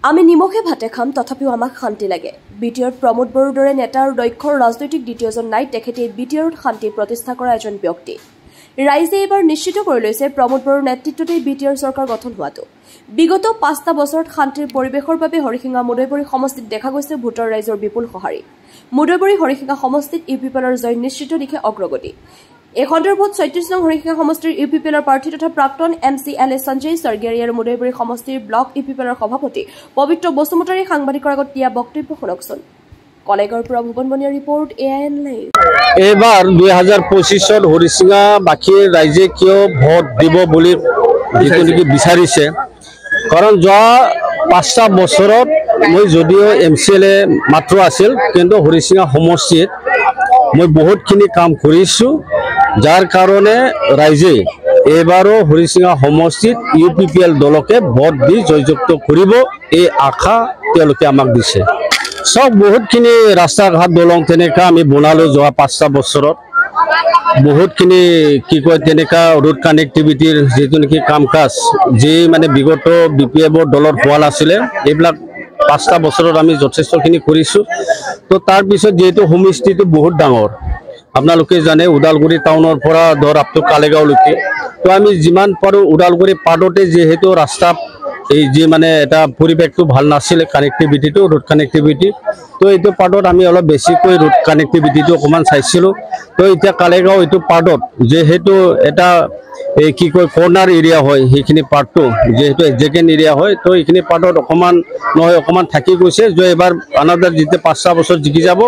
আমি নিমখে ভাতে খাম তথাপিও আমাক শান্তি লাগে বিটিআৰত প্ৰমোদ বড়োৰ দৰে নেতা আৰু দক্ষ ৰাজনৈতিক দ্বিতীয়জন নাই তেখেতে বিটিআৰত শান্তি প্ৰতিষ্ঠা কৰা এজন ব্যক্তি ৰাইজে এবাৰ নিশ্চিত কৰি লৈছে প্ৰমোদ বড়োৰ নেতৃত্বতে বিটিআৰ চৰকাৰ গঠন হোৱাটো বিগত ৫টা বছৰত শান্তিৰ পৰিৱেশৰ বাবে হৰিসিঙা মুদৈবৰী সমষ্টিত দেখা গৈছে ভোটৰ ৰাইজৰ বিপুল সঁহাৰি মুদৈবৰী হৰিসিঙা সমষ্টিত ইউপিপিএলৰ জয় নিশ্চিত দিশে অগ্ৰগতি এই সন্দৰ্ভত ৩৬ নং হৰিসিঙা সমষ্টিৰ ইউপিপিএলৰ প্ৰাৰ্থী তথা প্ৰাক্তন এমচিএলএ সঞ্জয় সৰগিয়াৰী আৰু মুদৈবৰী সমষ্টিৰ ব্লক ইউপিপিএলৰ সভাপতি পবিত্ৰ বসুমতাৰী সাংবাদিকৰ আগত দিয়া বক্তব্য শুনকচোন কলেগৰ পৰা ভুৱন বনিয়া ৰিপৰ্ট এআইএন লাইভ এবাৰ ২০২৫ত হৰিসিঙা বাকীৰ ৰাইজে কিয় ভোট দিব বুলি বিচাৰিছে কাৰণ যোৱা ৫টা বছৰত মই যদিও এমচিএলএ মাত্ৰ আছিল কিন্তু হৰিসিঙা সমষ্টিত মই বহুতখিনি কাম কৰিছো যাৰ কাৰণে ৰাইজে এবাৰো হৰিসিঙা সমষ্টিত ইউপিপিএল দলকে ভোট দি জয়যুক্ত কৰিব এই আশা তেওঁলোকে আমাক দিছে সব বহুতখিনি ৰাস্তা ঘাট দলং তেনেকা আমি বনালো যোৱা ৫টা বছৰত বহুতখিনি কি কয় তেনেকা ৰোড কানেক্টিভিটিৰ যেটো নেকি কাম কাজ যে মানে বিগত বিপিএফৰ দলৰ হোৱা নাছিলে এইবিলাক ৫টা বছৰত আমি যথেষ্টখিনি কৰিছো তো তাৰ পিছত যেটো হোমষ্টেটো বহুত ডাঙৰ আপোনালোকে জানে উদালগুৰি টাউনৰ পৰা ধৰ আপ টু কালেগাঁওলৈকে তো আমি যিমান পাৰো উদালগুৰি পাডতে যেহেতু ৰাস্তা এই যে মানে এটা পৰিৱেশটো ভাল নাছিলে কানেক্টিভিটিটো ৰোড কানেক্টিভিটি তো এইটো পাডত আমি অলপ বেছিকৈ ৰোড কানেক্টিভিটিটো অকমান চাইছিলো তো এতিয়া কালেগাঁও এইটো পাডত যেহেতু এটা এই কি কয় কৰ্নাৰ এৰিয়া হয় সেইখিনি পাৰ্টটো যেহেতু এজেকেন এৰিয়া হয় তো এইখিনি পাৰ্টত অকমান নহয় অকমান থাকি গৈছে যে এবাৰ আনাদাৰ যেতে ৫টা বছৰ জিকি যাব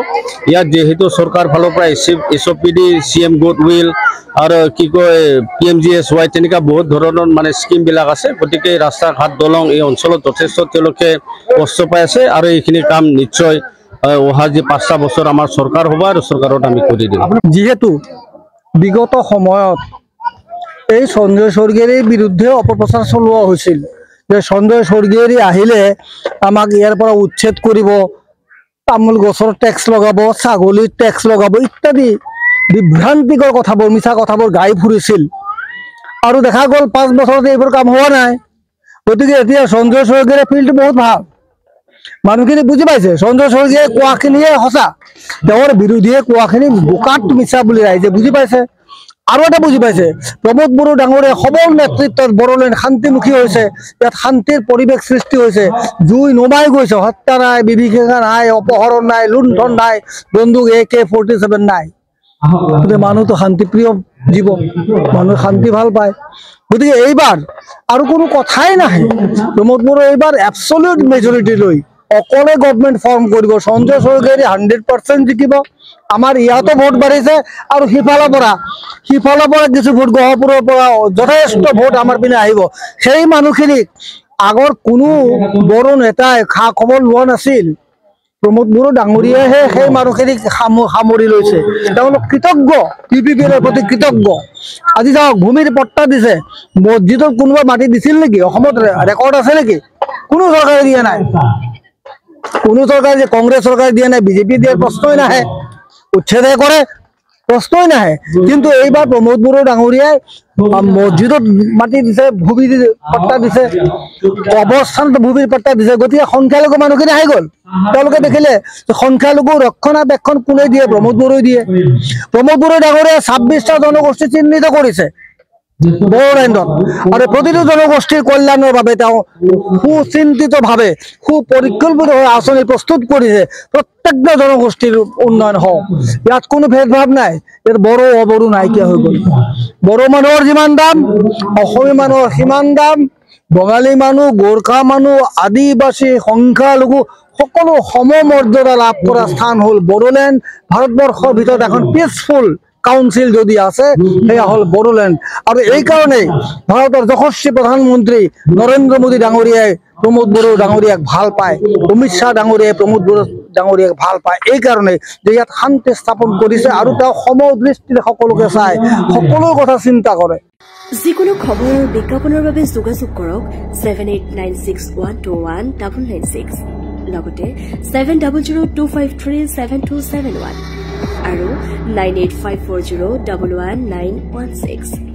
ইয়াত যেহেতু চৰকাৰ ফালৰ পৰা এছঅপিডি সিএম গুড উইল আৰু কি কয় পিএমজিএছৱাই তেনেকা বহুত ধৰণৰ মানে স্কিম বিলাক আছে গতিকে ৰাস্তা ঘাট দলং এই অঞ্চলত যথেষ্ট তেওঁলোকে কষ্ট পাই আছে আৰু এইখিনি কাম নিশ্চয় অহা যে ৫টা বছৰ আমাৰ চৰকাৰ হ'ব আৰু চৰকাৰত আমি কৰি দিম যেহেতু বিগত সময়ত এই সঞ্জয় সৰগিয়াৰীৰ বিৰুদ্ধে অপপ্ৰচাৰ চলোৱা হৈছিল যে সঞ্জয় সৰগিয়াৰী আহিলে আমাক ইয়াৰ পৰা উচ্ছেদ কৰিব তামোল গছৰ টেক্স লগাব ছাগলীৰ টেক্স লগাব ইত্যাদি বিভ্ৰান্তিকৰ কথাবোৰ মিছা কথাবোৰ গাই ফুৰিছিল আৰু দেখা গ'ল ৫ বছৰত এইবোৰ কাম হোৱা নাই গতিকে এতিয়া সঞ্জয় সৰগিয়াৰীৰ ফিল্ডটো বহুত ভাল মানুহখিনি বুজি পাইছে সঞ্জয় সৰগিয়াৰীয়ে কোৱাখিনিয়ে সঁচা তেওঁৰ বিৰোধীয়ে কোৱাখিনি বোকাত মিছা বুলি ৰাইজে বুজি পাইছে আৰু এটা বুজি পাইছে প্ৰমোদ বড়ো ডাঙৰীয়া সবল নেতৃত্বত বড়োলেণ্ড শান্তিমুখী হৈছে ইয়াত শান্তিৰ পৰিৱেশ সৃষ্টি হৈছে জুই নমাই গৈছে হত্যা নাই বিভীষিকা নাই অপহৰণ নাই লুণ্ঠন নাই বন্দুক AK-47 নাই গতিকে মানুহটো শান্তিপ্ৰিয় জীৱ মানুহ শান্তি ভাল পায় গতিকে এইবাৰ আৰু কোনো কথাই নাহে প্ৰমোদ বড়ো এইবাৰ এবছলিউট মেজৰিটি লৈ অকলে গভৰ্ণমেণ্ট ফৰ্ম কৰিব সঞ্জয় সৰগিয়াৰী 100% জিকিব আমাৰ ইয়াতো ভোট বাঢ়িছে আৰু সিফালৰ পৰা কিছু ভোট গহপুৰৰ পৰা যথেষ্ট ভোট আমাৰ পিনে আহিব সেই মানুহখিনিক আগৰ কোনো বড়ো নেতাই খা খবৰ লোৱা নাছিল প্ৰমোদ বড়ো ডাঙৰীয়াহে সেই মানুহখিনিক সামৰি লৈছে তেওঁলোক কৃতজ্ঞ ইউপিপিএলৰ প্ৰতি কৃতজ্ঞ আজি যাওক ভূমিৰ পট্টা দিছে মছজিদত কোনোবা মাটি দিছিল নেকি অসমত ৰেকৰ্ড আছে নেকি কোনো চৰকাৰে দিয়া নাই কোনো চৰকাৰে যে কংগ্ৰেছ চৰকাৰে দিয়া নাই বিজেপি দিয়াৰ প্ৰশ্নই নাহে উচ্ছেদ কৰে প্ৰশ্নই নাহে কিন্তু এইবাৰ প্ৰমোদ বড়ো ডাঙৰীয়াই মছজিদত মাটি দিছে ভূমি পট্টা দিছে অৱস্থানত ভূমিৰ পট্টা দিছে গতিকে সংখ্যালঘু মানুহখিনি আহি গ'ল তেওঁলোকে দেখিলে সংখ্যালঘু ৰক্ষণাবেক্ষণ কোনে দিয়ে প্ৰমোদ বড়োই দিয়ে প্ৰমোদ বড়ো ডাঙৰীয়াই ২৬টা জনগোষ্ঠী চিহ্নিত কৰিছে বড়োলেণ্ডত আৰু প্ৰতিটো জনগোষ্ঠীৰ কল্যাণৰ বাবে তেওঁ সুচিন্তিতভাৱে সুপৰিকল্পিতভাৱে আঁচনি প্ৰস্তুত কৰিছে প্ৰত্যেকটা জনগোষ্ঠীৰ উন্নয়ন হওক ইয়াত কোনো ভেদভাৱ নাই ইয়াত বড়ো অবড়ো নাইকিয়া হৈ গ'ল বড়ো মানুহৰ যিমান দাম অসমীয়া মানুহৰ সিমান দাম বঙালী মানুহ গোৰ্খা মানুহ আদিবাসী সংখ্যালঘু সকলো সমমৰ্যাদা লাভ কৰা স্থান হ'ল বড়োলেণ্ড ভাৰতবৰ্ষৰ ভিতৰত এখন পিচফুল কাউন্সিল যদি আছে সেয়া হল বড়োলেণ্ড আৰু এই কাৰণে ভাৰতৰ যশস্বী প্ৰধানমন্ত্ৰী নৰেন্দ্ৰ মোদী ডাঙৰীয়াই প্ৰমোদ বড়ো ডাঙৰীয়াক ভাল পায় অমিত শ্বাহ ডাঙৰীয়াই প্ৰমোদ বড়ো ডাঙৰীয়াক ভাল পায় এই কাৰণে যে ইয়াত শান্তি স্থাপন কৰিছে আৰু তেওঁ সমদৃষ্টিৰে সকলোকে চাই সকলো কথা চিন্তা কৰে যিকোনো খবৰ বিজ্ঞাপনৰ বাবে যোগাযোগ কৰক 7896121996 লগতে 7002537271 আৰু 9854011916